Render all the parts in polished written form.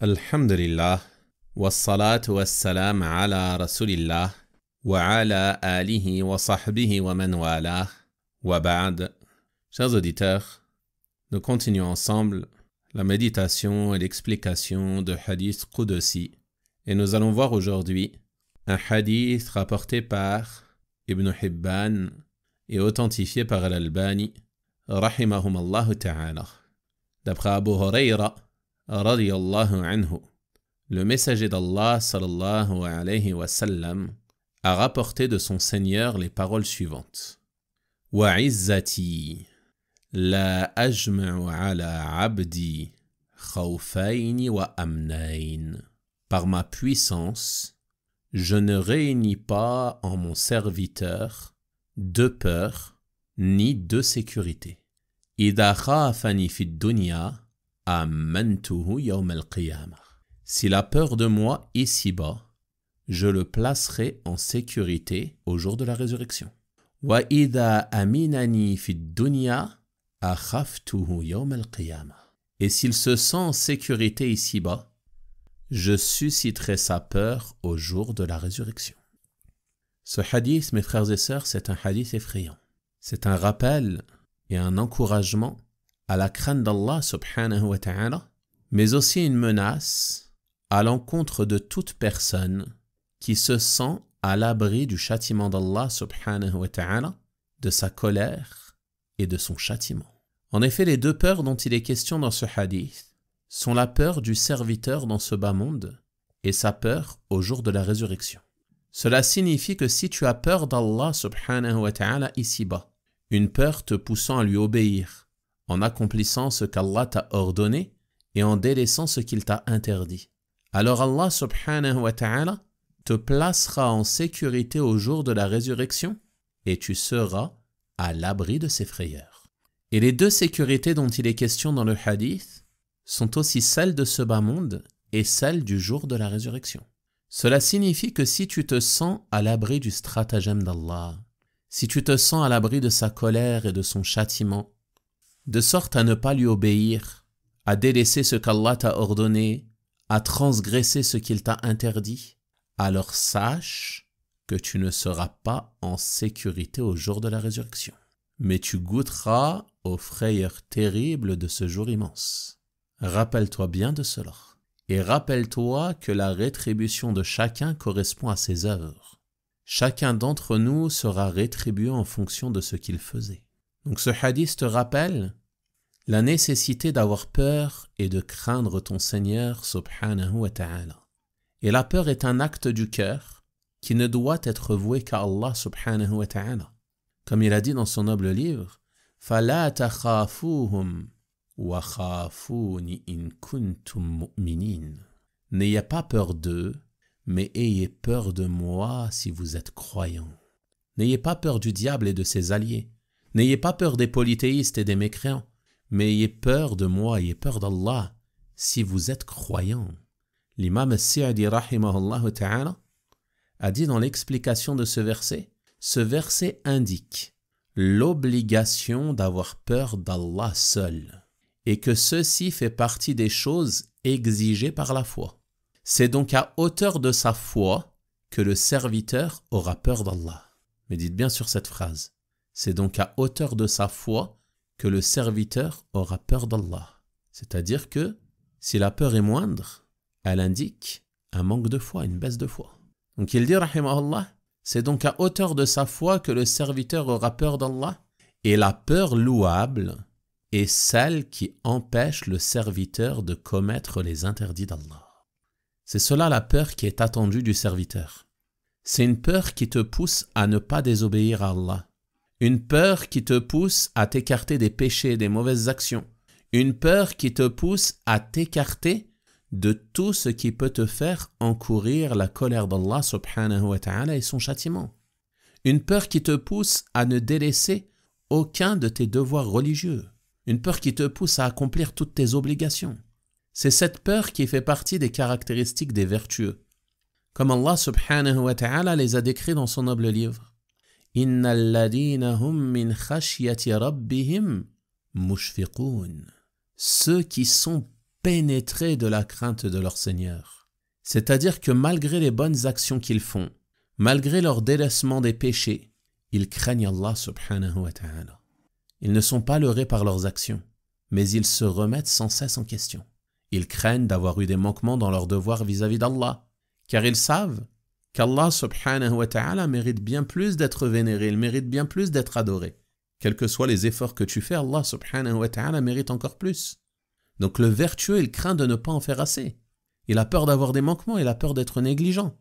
Alhamdulillah, wassalatu wassalam ala rasulillah, wa ala alihi wa sahbihi wa man walah, wa ba'd. Chers auditeurs, nous continuons ensemble la méditation et l'explication de Hadith Qudsi, et nous allons voir aujourd'hui un hadith rapporté par Ibn Hibban et authentifié par Al-Albani, rahimahumallahu ta'ala. D'après Abu Huraira, radiyallahu anhu, le messager d'Allah sallallahu alayhi wa sallam a rapporté de son Seigneur les paroles suivantes: Wa izzati la ajma'u ala abdi khawfayn wa amnayn. Par ma puissance, je ne réunis pas en mon serviteur deux peurs ni deux sécurités. Idha khafani fid dunya amantuhu yawm al-qiyamah. Si la peur de moi ici-bas, je le placerai en sécurité au jour de la résurrection. Wa idha aminani fid dunya akhaftuhu yawm al-qiyamah. Et s'il se sent en sécurité ici-bas, je susciterai sa peur au jour de la résurrection. Ce hadith, mes frères et sœurs, c'est un hadith effrayant. C'est un rappel et un encouragement à la crainte d'Allah subhanahu wa ta'ala, mais aussi une menace à l'encontre de toute personne qui se sent à l'abri du châtiment d'Allah subhanahu wa ta'ala, de sa colère et de son châtiment. En effet, les deux peurs dont il est question dans ce hadith sont la peur du serviteur dans ce bas monde et sa peur au jour de la résurrection. Cela signifie que si tu as peur d'Allah subhanahu wa ta'ala ici-bas, une peur te poussant à lui obéir, en accomplissant ce qu'Allah t'a ordonné et en délaissant ce qu'il t'a interdit, alors Allah subhanahu wa ta'ala te placera en sécurité au jour de la résurrection et tu seras à l'abri de ses frayeurs. Et les deux sécurités dont il est question dans le hadith sont aussi celles de ce bas monde et celles du jour de la résurrection. Cela signifie que si tu te sens à l'abri du stratagème d'Allah, si tu te sens à l'abri de sa colère et de son châtiment, de sorte à ne pas lui obéir, à délaisser ce qu'Allah t'a ordonné, à transgresser ce qu'il t'a interdit, alors sache que tu ne seras pas en sécurité au jour de la résurrection. Mais tu goûteras aux frayeurs terribles de ce jour immense. Rappelle-toi bien de cela. Et rappelle-toi que la rétribution de chacun correspond à ses œuvres. Chacun d'entre nous sera rétribué en fonction de ce qu'il faisait. Donc ce hadith te rappelle la nécessité d'avoir peur et de craindre ton Seigneur subhanahu wa ta'ala. Et la peur est un acte du cœur qui ne doit être voué qu'à Allah subhanahu wa ta'ala. Comme il a dit dans son noble livre, فَلَا تَخَافُوهُمْ وَخَافُونِ إِن كُنْتُمْ مُؤْمِنِينَ. N'ayez pas peur d'eux, mais ayez peur de moi si vous êtes croyants. N'ayez pas peur du diable et de ses alliés. N'ayez pas peur des polythéistes et des mécréants, mais ayez peur de moi, ayez peur d'Allah, si vous êtes croyants. L'imam al-Sa'di rahimahullah ta'ala a dit dans l'explication de ce verset indique l'obligation d'avoir peur d'Allah seul, et que ceci fait partie des choses exigées par la foi. C'est donc à hauteur de sa foi que le serviteur aura peur d'Allah. Médite bien sur cette phrase. C'est donc à hauteur de sa foi que le serviteur aura peur d'Allah. C'est-à-dire que si la peur est moindre, elle indique un manque de foi, une baisse de foi. Donc il dit, rahimahullah, c'est donc à hauteur de sa foi que le serviteur aura peur d'Allah. Et la peur louable est celle qui empêche le serviteur de commettre les interdits d'Allah. C'est cela la peur qui est attendue du serviteur. C'est une peur qui te pousse à ne pas désobéir à Allah. Une peur qui te pousse à t'écarter des péchés, des mauvaises actions. Une peur qui te pousse à t'écarter de tout ce qui peut te faire encourir la colère d'Allah subhanahu wa ta'ala et son châtiment. Une peur qui te pousse à ne délaisser aucun de tes devoirs religieux. Une peur qui te pousse à accomplir toutes tes obligations. C'est cette peur qui fait partie des caractéristiques des vertueux. Comme Allah subhanahu wa ta'ala les a décrits dans son noble livre. Innal ladina hum min khashyati rabbihim mushfiqun. Ceux qui sont pénétrés de la crainte de leur Seigneur. C'est-à-dire que malgré les bonnes actions qu'ils font, malgré leur délaissement des péchés, ils craignent Allah subhanahu wa ta'ala. Ils ne sont pas leurrés par leurs actions, mais ils se remettent sans cesse en question. Ils craignent d'avoir eu des manquements dans leurs devoirs vis-à-vis d'Allah, car ils savent qu'Allah subhanahu wa ta'ala mérite bien plus d'être vénéré, il mérite bien plus d'être adoré. Quels que soient les efforts que tu fais, Allah subhanahu wa ta'ala mérite encore plus. Donc le vertueux, il craint de ne pas en faire assez. Il a peur d'avoir des manquements, il a peur d'être négligent.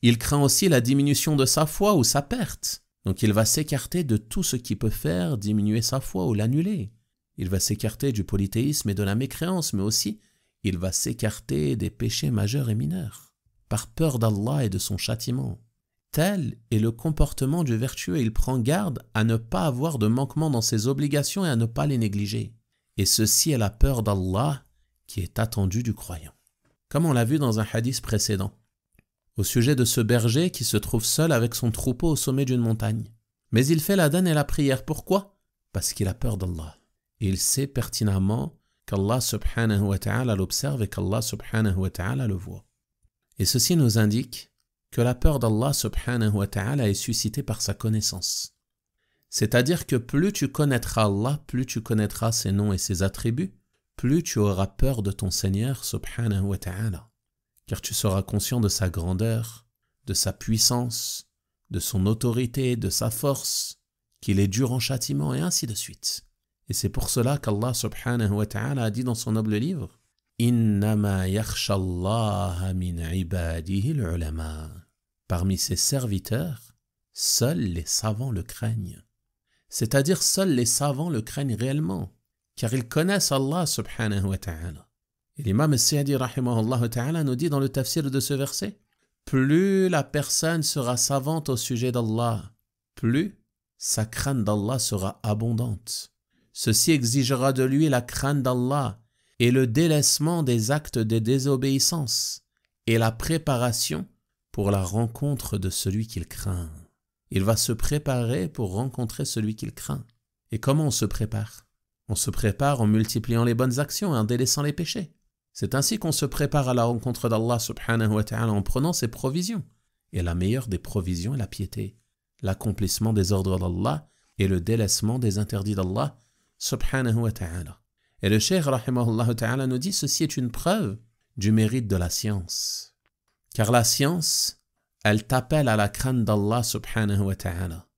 Il craint aussi la diminution de sa foi ou sa perte. Donc il va s'écarter de tout ce qui peut faire diminuer sa foi ou l'annuler. Il va s'écarter du polythéisme et de la mécréance, mais aussi il va s'écarter des péchés majeurs et mineurs, par peur d'Allah et de son châtiment. Tel est le comportement du vertueux. Il prend garde à ne pas avoir de manquement dans ses obligations et à ne pas les négliger. Et ceci est la peur d'Allah qui est attendue du croyant. Comme on l'a vu dans un hadith précédent, au sujet de ce berger qui se trouve seul avec son troupeau au sommet d'une montagne. Mais il fait l'adhan et la prière. Pourquoi? Parce qu'il a peur d'Allah. Et il sait pertinemment qu'Allah subhanahu wa ta'ala l'observe et qu'Allah subhanahu wa ta'ala le voit. Et ceci nous indique que la peur d'Allah subhanahu wa ta'ala est suscitée par sa connaissance. C'est-à-dire que plus tu connaîtras Allah, plus tu connaîtras ses noms et ses attributs, plus tu auras peur de ton Seigneur subhanahu wa ta'ala. Car tu seras conscient de sa grandeur, de sa puissance, de son autorité, de sa force, qu'il est dur en châtiment et ainsi de suite. Et c'est pour cela qu'Allah subhanahu wa ta'ala a dit dans son noble livre « Innama yakhsha Allah min ibadihi al-ulama » Parmi ses serviteurs, seuls les savants le craignent. C'est-à-dire seuls les savants le craignent réellement, car ils connaissent Allah subhanahu wa ta'ala. Et l'imam al-Sa'di rahimahullah ta'ala nous dit dans le tafsir de ce verset, plus la personne sera savante au sujet d'Allah, plus sa crainte d'Allah sera abondante. Ceci exigera de lui la crainte d'Allah et le délaissement des actes de désobéissance et la préparation pour la rencontre de celui qu'il craint. Il va se préparer pour rencontrer celui qu'il craint. Et comment on se prépare? On se prépare en multipliant les bonnes actions et en délaissant les péchés. C'est ainsi qu'on se prépare à la rencontre d'Allah subhanahu wa ta'ala en prenant ses provisions. Et la meilleure des provisions est la piété, l'accomplissement des ordres d'Allah et le délaissement des interdits d'Allah subhanahu wa ta'ala. Et le cheikh rahimahullah ta'ala nous dit ceci est une preuve du mérite de la science. Car la science, elle t'appelle à la crainte d'Allah subhanahu wa ta'ala.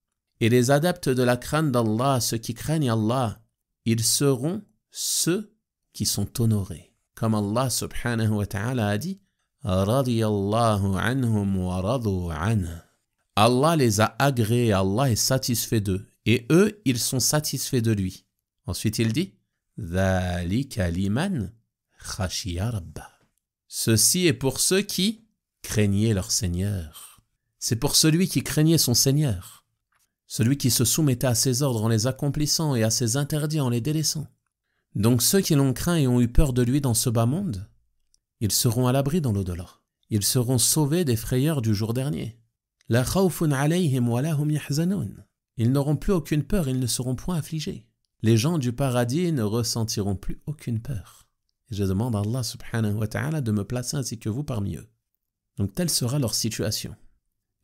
Et les adeptes de la crainte d'Allah, ceux qui craignent Allah, ils seront ceux qui sont honorés. Comme Allah subhanahu wa ta'ala a dit « Radiyallahu anhum wa radu anhu » Allah les a agréés, Allah est satisfait d'eux. Et eux, ils sont satisfaits de lui. Ensuite, il dit « Dhalika liman khashiya rabba » Ceci est pour ceux qui craignaient leur Seigneur. C'est pour celui qui craignait son Seigneur. Celui qui se soumettait à ses ordres en les accomplissant et à ses interdits en les délaissant. Donc ceux qui l'ont craint et ont eu peur de lui dans ce bas monde, ils seront à l'abri dans l'au-delà. Ils seront sauvés des frayeurs du jour dernier. La khawfun alayhim wa lahum yahzanun. Ils n'auront plus aucune peur, ils ne seront point affligés. Les gens du paradis ne ressentiront plus aucune peur. Et je demande à Allah subhanahu wa ta'ala de me placer ainsi que vous parmi eux. Donc telle sera leur situation.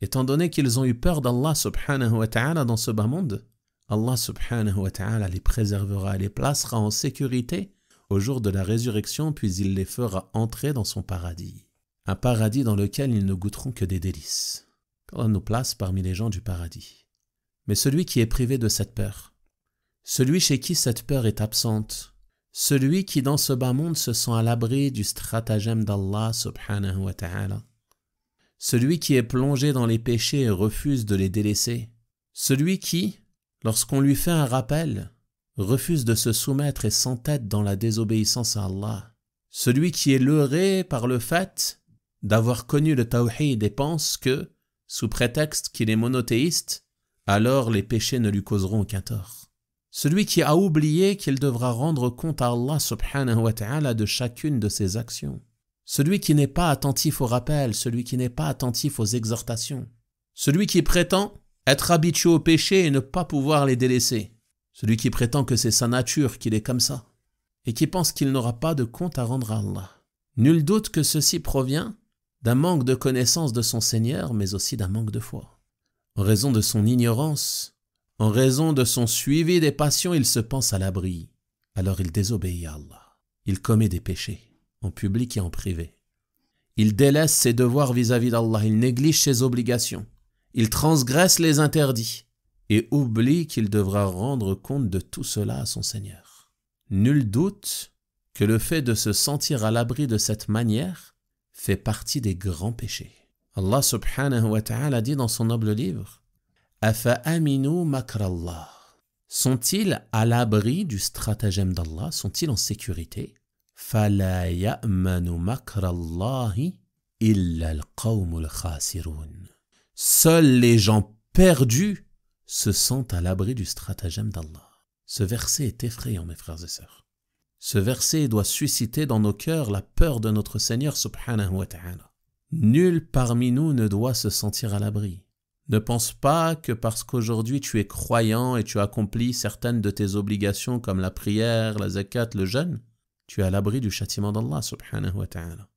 Étant donné qu'ils ont eu peur d'Allah subhanahu wa ta'ala dans ce bas monde, Allah subhanahu wa ta'ala les préservera et les placera en sécurité au jour de la résurrection, puis il les fera entrer dans son paradis. Un paradis dans lequel ils ne goûteront que des délices. qu'Allah nous place parmi les gens du paradis. Mais celui qui est privé de cette peur, celui chez qui cette peur est absente, celui qui dans ce bas monde se sent à l'abri du stratagème d'Allah subhanahu wa ta'ala, celui qui est plongé dans les péchés et refuse de les délaisser, celui qui, lorsqu'on lui fait un rappel, refuse de se soumettre et s'entête dans la désobéissance à Allah, celui qui est leurré par le fait d'avoir connu le tawhid et pense que, sous prétexte qu'il est monothéiste, alors les péchés ne lui causeront aucun tort. Celui qui a oublié qu'il devra rendre compte à Allah subhanahu wa ta'ala de chacune de ses actions. Celui qui n'est pas attentif aux rappels, celui qui n'est pas attentif aux exhortations. Celui qui prétend être habitué aux péchés et ne pas pouvoir les délaisser. Celui qui prétend que c'est sa nature, qu'il est comme ça. et qui pense qu'il n'aura pas de compte à rendre à Allah. Nul doute que ceci provient d'un manque de connaissance de son Seigneur, mais aussi d'un manque de foi. En raison de son ignorance, en raison de son suivi des passions, il se pense à l'abri. Alors il désobéit à Allah. Il commet des péchés, en public et en privé. Il délaisse ses devoirs vis-à-vis d'Allah, il néglige ses obligations, il transgresse les interdits et oublie qu'il devra rendre compte de tout cela à son Seigneur. Nul doute que le fait de se sentir à l'abri de cette manière fait partie des grands péchés. Allah subhanahu wa ta'ala dit dans son noble livre « Afa aminu makrallah » Sont-ils à l'abri du stratagème d'Allah? Sont-ils en sécurité? فَلَا يَأْمَنُ مَكْرَ اللَّهِ إِلَّا الْقَوْمُ الْخَاسِرُونَ. Seuls les gens perdus se sentent à l'abri du stratagème d'Allah. Ce verset est effrayant, mes frères et sœurs. Ce verset doit susciter dans nos cœurs la peur de notre Seigneur subhanahu wa ta'ala. Nul parmi nous ne doit se sentir à l'abri. Ne pense pas que parce qu'aujourd'hui tu es croyant et tu accomplis certaines de tes obligations comme la prière, la zakat, le jeûne, tu es à l'abri du châtiment d'Allah subhanahu wa ta'ala.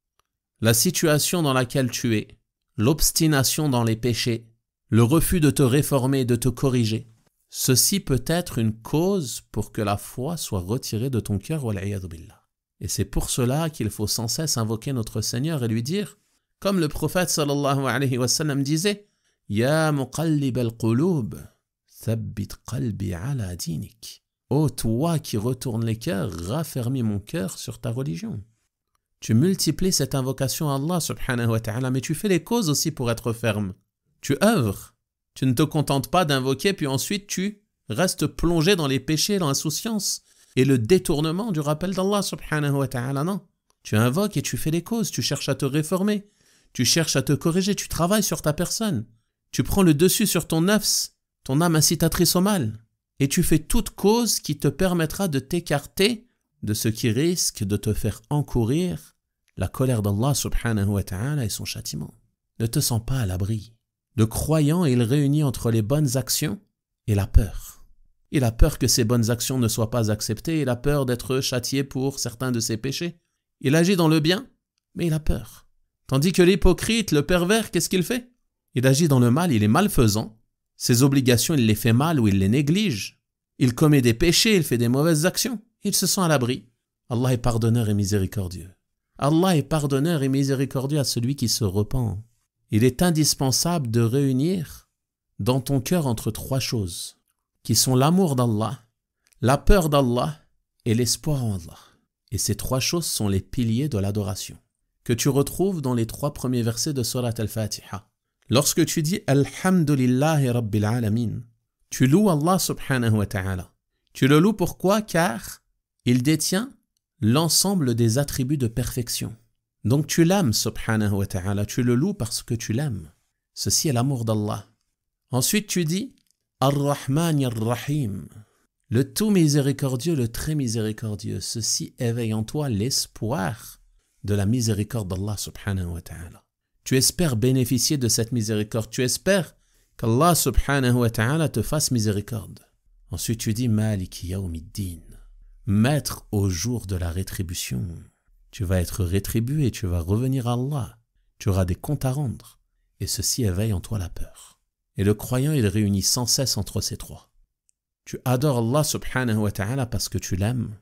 La situation dans laquelle tu es, l'obstination dans les péchés, le refus de te réformer, de te corriger, ceci peut être une cause pour que la foi soit retirée de ton cœur, wal'iyadhu billah. Et c'est pour cela qu'il faut sans cesse invoquer notre Seigneur et lui dire, comme le prophète sallallahu alayhi wa sallam disait, « Ya muqallib al-qulub, thabbit qalbi ala dinik » Ô toi qui retournes les cœurs, raffermis mon cœur sur ta religion. Tu multiplies cette invocation à Allah subhanahu wa ta'ala, mais tu fais les causes aussi pour être ferme. Tu œuvres. Tu ne te contentes pas d'invoquer, puis ensuite tu restes plongé dans les péchés, l'insouciance et le détournement du rappel d'Allah subhanahu wa ta'ala. Non. Tu invoques et tu fais les causes, tu cherches à te réformer, tu cherches à te corriger, tu travailles sur ta personne. Tu prends le dessus sur ton nafs, ton âme incitatrice au mal. Et tu fais toute cause qui te permettra de t'écarter de ce qui risque de te faire encourir la colère d'Allah subhanahu wa ta'ala et son châtiment. Ne te sens pas à l'abri. Le croyant, il réunit entre les bonnes actions et la peur. Il a peur que ses bonnes actions ne soient pas acceptées, il a peur d'être châtié pour certains de ses péchés. Il agit dans le bien, mais il a peur. Tandis que l'hypocrite, le pervers, qu'est-ce qu'il fait? Il agit dans le mal, il est malfaisant. Ses obligations, il les fait mal ou il les néglige. Il commet des péchés, il fait des mauvaises actions. Il se sent à l'abri. Allah est pardonneur et miséricordieux. Allah est pardonneur et miséricordieux à celui qui se repent. Il est indispensable de réunir dans ton cœur entre trois choses, qui sont l'amour d'Allah, la peur d'Allah et l'espoir en Allah. Et ces trois choses sont les piliers de l'adoration, que tu retrouves dans les 3 premiers versets de Surat al-Fatiha. Lorsque tu dis « Alhamdulillahi Rabbil Alamin », tu loues Allah subhanahu wa ta'ala. Tu le loues pourquoi? Car il détient l'ensemble des attributs de perfection. Donc tu l'aimes subhanahu wa ta'ala, tu le loues parce que tu l'aimes. Ceci est l'amour d'Allah. Ensuite tu dis « Ar-Rahman Ar-Rahim », le tout miséricordieux, le très miséricordieux. Ceci éveille en toi l'espoir de la miséricorde d'Allah subhanahu wa ta'ala. Tu espères bénéficier de cette miséricorde. Tu espères qu'Allah subhanahu wa ta'ala te fasse miséricorde. Ensuite tu dis Maliki Yawmiddin, maître au jour de la rétribution. Tu vas être rétribué, tu vas revenir à Allah. Tu auras des comptes à rendre. Et ceci éveille en toi la peur. Et le croyant, il réunit sans cesse entre ces trois. Tu adores Allah subhanahu wa ta'ala parce que tu l'aimes.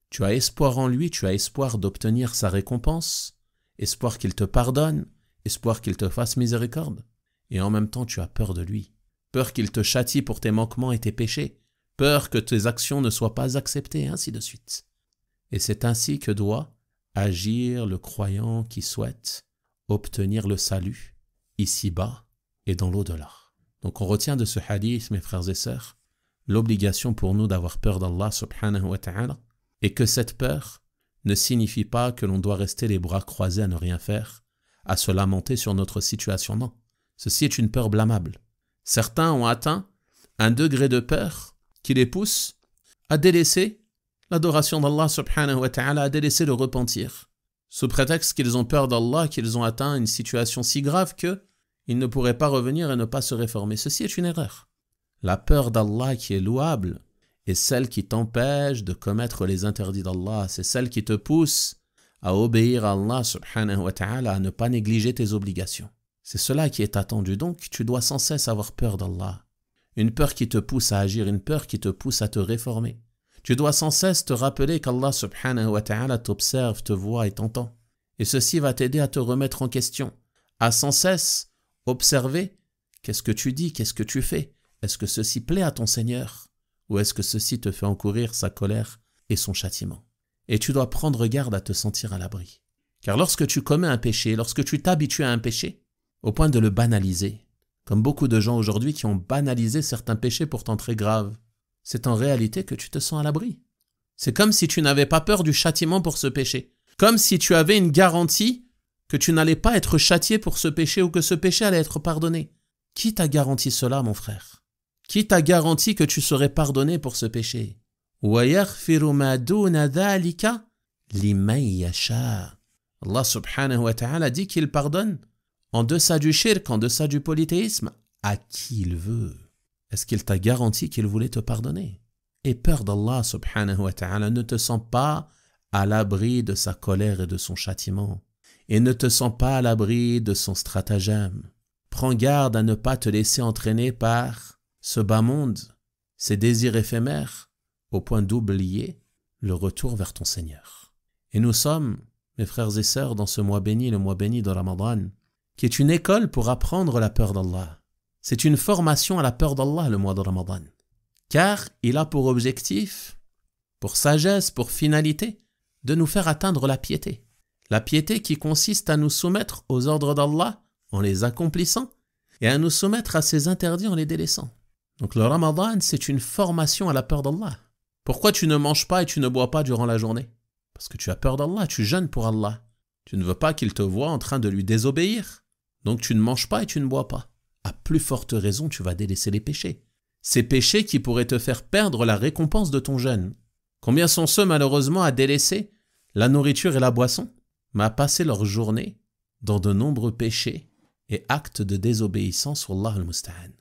Tu as espoir en lui, tu as espoir d'obtenir sa récompense, espoir qu'il te pardonne, espoir qu'il te fasse miséricorde. Et en même temps, tu as peur de lui. Peur qu'il te châtie pour tes manquements et tes péchés. Peur que tes actions ne soient pas acceptées, et ainsi de suite. Et c'est ainsi que doit agir le croyant qui souhaite obtenir le salut, ici-bas et dans l'au-delà. Donc on retient de ce hadith, mes frères et sœurs, l'obligation pour nous d'avoir peur d'Allah subhanahu wa ta'ala, et que cette peur ne signifie pas que l'on doit rester les bras croisés à ne rien faire, à se lamenter sur notre situation, non. Ceci est une peur blâmable. Certains ont atteint un degré de peur qui les pousse à délaisser l'adoration d'Allah subhanahu wa ta'ala, à délaisser le repentir, sous prétexte qu'ils ont peur d'Allah, qu'ils ont atteint une situation si grave qu'ils ne pourraient pas revenir et ne pas se réformer. Ceci est une erreur. La peur d'Allah qui est louable et celle qui t'empêche de commettre les interdits d'Allah. C'est celle qui te pousse à obéir à Allah subhanahu wa ta'ala, à ne pas négliger tes obligations. C'est cela qui est attendu. Donc, tu dois sans cesse avoir peur d'Allah. Une peur qui te pousse à agir, une peur qui te pousse à te réformer. Tu dois sans cesse te rappeler qu'Allah subhanahu wa ta'ala t'observe, te voit et t'entend. Et ceci va t'aider à te remettre en question, à sans cesse observer qu'est-ce que tu dis, qu'est-ce que tu fais. Est-ce que ceci plaît à ton Seigneur ou est-ce que ceci te fait encourir sa colère et son châtiment? Et tu dois prendre garde à te sentir à l'abri. Car lorsque tu commets un péché, lorsque tu t'habitues à un péché, au point de le banaliser, comme beaucoup de gens aujourd'hui qui ont banalisé certains péchés pourtant très graves, c'est en réalité que tu te sens à l'abri. C'est comme si tu n'avais pas peur du châtiment pour ce péché. Comme si tu avais une garantie que tu n'allais pas être châtié pour ce péché ou que ce péché allait être pardonné. Qui t'a garanti cela, mon frère? Qui t'a garanti que tu serais pardonné pour ce péché? وَيَغْفِرُ مَا دُونَ ذَلِكَ لِمَنْ يَشَاءُ. Allah subhanahu wa ta'ala dit qu'il pardonne en deçà du shirk, en deçà du polythéisme, à qui il veut. Est-ce qu'il t'a garanti qu'il voulait te pardonner? Et peur d'Allah subhanahu wa ta'ala, ne te sens pas à l'abri de sa colère et de son châtiment. Et ne te sens pas à l'abri de son stratagème. Prends garde à ne pas te laisser entraîner par ce bas monde, ces désirs éphémères, au point d'oublier le retour vers ton Seigneur. Et nous sommes, mes frères et sœurs, dans ce mois béni, le mois béni de Ramadan, qui est une école pour apprendre la peur d'Allah. C'est une formation à la peur d'Allah, le mois de Ramadan. Car il a pour objectif, pour sagesse, pour finalité, de nous faire atteindre la piété. La piété qui consiste à nous soumettre aux ordres d'Allah en les accomplissant et à nous soumettre à ses interdits en les délaissant. Donc le Ramadan, c'est une formation à la peur d'Allah. Pourquoi tu ne manges pas et tu ne bois pas durant la journée? Parce que tu as peur d'Allah, tu jeûnes pour Allah. Tu ne veux pas qu'il te voie en train de lui désobéir. Donc tu ne manges pas et tu ne bois pas. À plus forte raison, tu vas délaisser les péchés. Ces péchés qui pourraient te faire perdre la récompense de ton jeûne. Combien sont ceux malheureusement à délaisser la nourriture et la boisson, mais à passer leur journée dans de nombreux péchés et actes de désobéissance, wallah al-musta'an.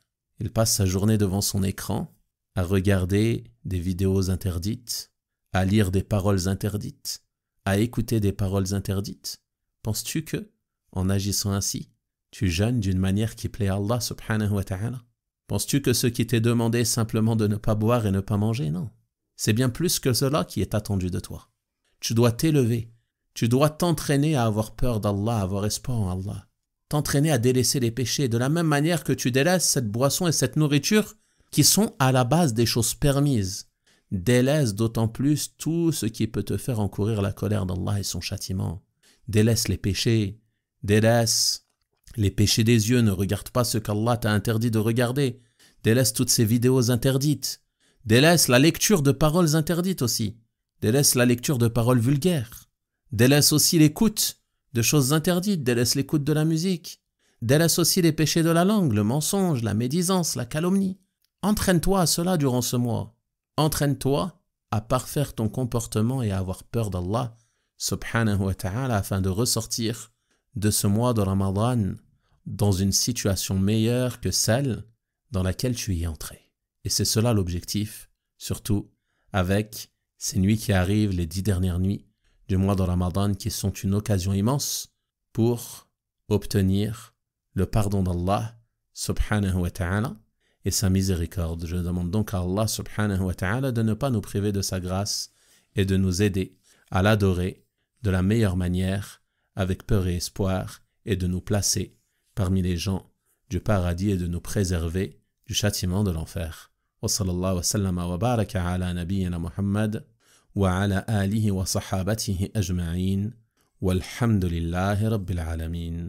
Il passe sa journée devant son écran, à regarder des vidéos interdites, à lire des paroles interdites, à écouter des paroles interdites. Penses-tu que, en agissant ainsi, tu jeûnes d'une manière qui plaît à Allah subhanahu wa ta'ala? Penses-tu que ce qui t'est demandé simplement de ne pas boire et ne pas manger? Non. C'est bien plus que cela qui est attendu de toi. Tu dois t'élever, tu dois t'entraîner à avoir peur d'Allah, à avoir espoir en Allah. T'entraîner à délaisser les péchés de la même manière que tu délaisses cette boisson et cette nourriture qui sont à la base des choses permises. Délaisse d'autant plus tout ce qui peut te faire encourir la colère d'Allah et son châtiment. Délaisse les péchés, délaisse les péchés des yeux, ne regarde pas ce qu'Allah t'a interdit de regarder. Délaisse toutes ces vidéos interdites. Délaisse la lecture de paroles interdites aussi. Délaisse la lecture de paroles vulgaires. Délaisse aussi l'écoute de choses interdites. Délaisse l'écoute de la musique. Délaisse aussi les péchés de la langue, le mensonge, la médisance, la calomnie. Entraîne-toi à cela durant ce mois. Entraîne-toi à parfaire ton comportement et à avoir peur d'Allah subhanahu wa ta'ala afin de ressortir de ce mois de Ramadan dans une situation meilleure que celle dans laquelle tu y es entré. Et c'est cela l'objectif, surtout avec ces nuits qui arrivent, les 10 dernières nuits du mois de Ramadan qui sont une occasion immense pour obtenir le pardon d'Allah subhanahu wa ta'ala et sa miséricorde. Je demande donc à Allah subhanahu wa ta'ala de ne pas nous priver de sa grâce et de nous aider à l'adorer de la meilleure manière, avec peur et espoir, et de nous placer parmi les gens du paradis et de nous préserver du châtiment de l'enfer. Wa sallallahu wa sallama wa baraka ala nabiyyina Muhammad wa ala alihi wa sahabatihi ajma'in walhamdulillahi rabbil alamin.